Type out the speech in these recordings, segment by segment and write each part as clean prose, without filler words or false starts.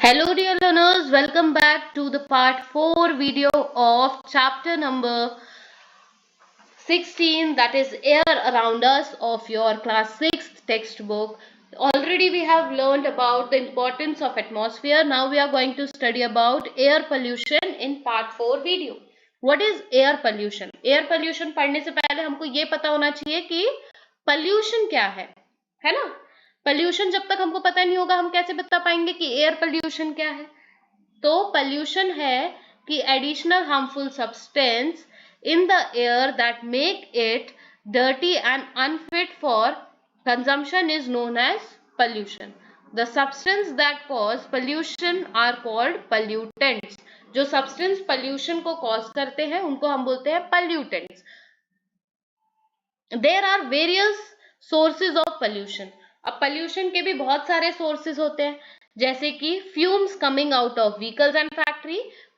Hello dear learners, welcome back to the part 4 video of chapter number 16, that is Air Around Us, of your class 6th textbook. Already we have learned about the importance of atmosphere. Now we are going to study about air pollution in part 4 video. What is air pollution? Air pollution पढ़ने से पहले हमको ये पता होना चाहिए कि pollution क्या है ना? पोल्यूशन जब तक हमको पता नहीं होगा हम कैसे बता पाएंगे कि एयर पोल्यूशन क्या है। तो पोल्यूशन है कि additional harmful substance in the air that make it dirty and unfit for consumption is known as pollution. The substance that cause pollution are called pollutants. जो substance pollution को cause करते हैं उनको हम बोलते हैं pollutants. There are various sources of pollution. अब pollution के भी बहुत सारे sources होते हैं, जैसे कि fumes coming out of vehicles and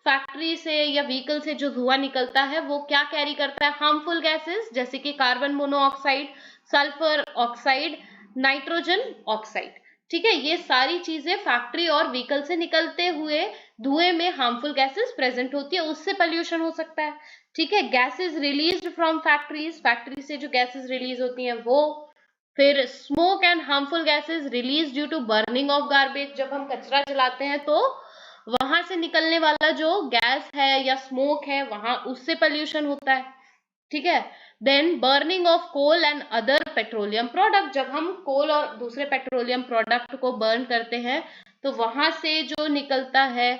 factory से या व्हीकल से जो धुआं निकलता है वो क्या कैरी करता है, हार्मफुल गैसेस जैसे कि carbon monoxide, sulphur oxide, nitrogen oxide. ठीक है, ये सारी चीजें फैक्ट्री और व्हीकल से निकलते हुए धुएं में हार्मफुल गैसेस प्रेजेंट होती है, उससे पोल्यूशन हो सकता है। ठीक है, gases released from factories, factory से जो गैसेस रिलीज होती हैं वो, फिर smoke and harmful gases release due to burning of garbage, जब हम कचरा जलाते हैं तो वहां से निकलने वाला जो गैस है या स्मोक है वहां उससे पोल्यूशन होता है। ठीक है, then burning of coal and other petroleum product, जब हम कोल और दूसरे पेट्रोलियम प्रोडक्ट को बर्न करते हैं तो वहां से जो निकलता है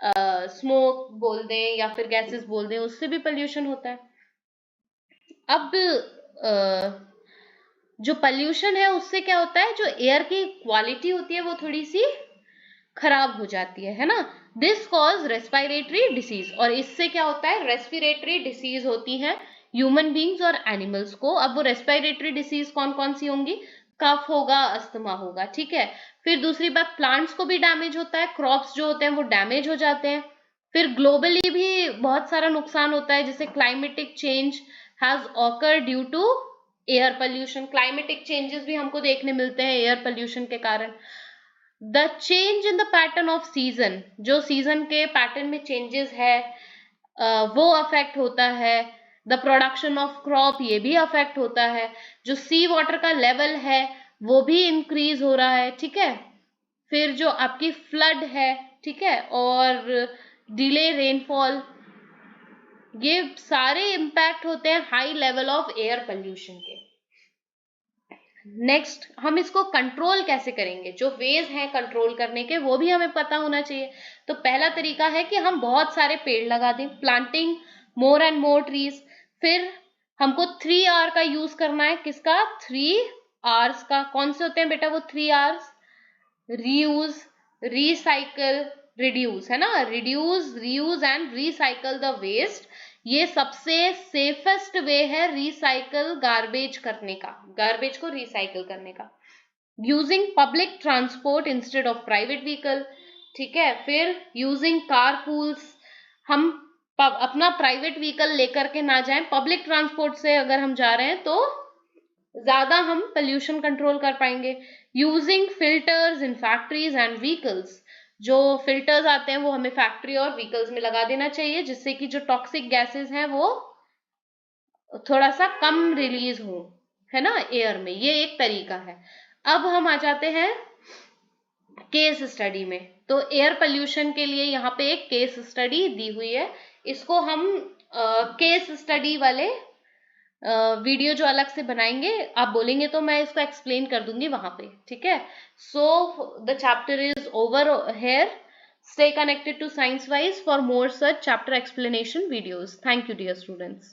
स्मोक बोल दें या फिर गैसेस बोल दें, उससे भी पोल्यूशन होता है। अब जो पोल्यूशन है उससे क्या होता है, जो एयर की क्वालिटी होती है वो थोड़ी सी खराब हो जाती है ना। दिस कॉज रेस्पिरेटरी डिसीज, और इससे क्या होता है, रेस्पिरेटरी डिसीज होती है ह्यूमन बींग्स और एनिमल्स को। अब वो रेस्पिरेटरी डिसीज कौन कौन सी होंगी, कफ होगा, अस्थमा होगा। ठीक है, फिर दूसरी बात प्लांट्स को भी डैमेज होता है, क्रॉप्स जो होते हैं वो डैमेज हो जाते हैं। फिर ग्लोबली भी बहुत सारा नुकसान होता है, जैसे climatic change has occur due to air pollution, climatic changes भी हमको देखने मिलते हैं एयर पोल्यूशन के कारण। The change in the pattern of season, जो सीजन के पैटर्न में चेंजेस है वो अफेक्ट होता है। द प्रोडक्शन ऑफ क्रॉप, ये भी अफेक्ट होता है। जो सी वाटर का लेवल है वो भी इंक्रीज हो रहा है। ठीक है, फिर जो आपकी फ्लड है, ठीक है, और डिले रेनफॉल, ये सारे इंपैक्ट होते हैं high level of air pollution के। नेक्स्ट, हम इसको कंट्रोल कैसे करेंगे, जो वेज हैं कंट्रोल करने के वो भी हमें पता होना चाहिए। तो पहला तरीका है कि हम बहुत सारे पेड़ लगा दें, planting more and more trees. फिर हमको 3R का यूज करना है, किसका, 3Rs का। कौन से होते हैं बेटा वो 3Rs, रीयूज, रिसाइकल, रिड्यूस, है ना। Reduce, reuse and recycle the waste, ये सबसे सेफेस्ट वे है रिसाइकल गार्बेज करने का, गार्बेज को रिसाइकल करने का। Using public transport instead of private vehicle. ठीक है, फिर यूजिंग कारपूल्स, हम अपना प्राइवेट व्हीकल लेकर के ना जाएं, पब्लिक ट्रांसपोर्ट से अगर हम जा रहे हैं तो ज्यादा हम पोल्यूशन कंट्रोल कर पाएंगे। Using filters in factories and vehicles, जो फिल्टर्स आते हैं वो हमें फैक्ट्री और व्हीकल्स में लगा देना चाहिए, जिससे कि जो टॉक्सिक गैसेस हैं वो थोड़ा सा कम रिलीज हो, है ना, एयर में। ये एक तरीका है। अब हम आ जाते हैं केस स्टडी में। तो एयर पोल्यूशन के लिए यहाँ पे एक केस स्टडी दी हुई है, इसको हम केस स्टडी वाले वीडियो जो अलग से बनाएंगे, आप बोलेंगे तो मैं इसको एक्सप्लेन कर दूंगी वहां पे। ठीक है, so the chapter is over here. Stay connected to ScienceWise for more such chapter explanation videos. Thank you, dear students.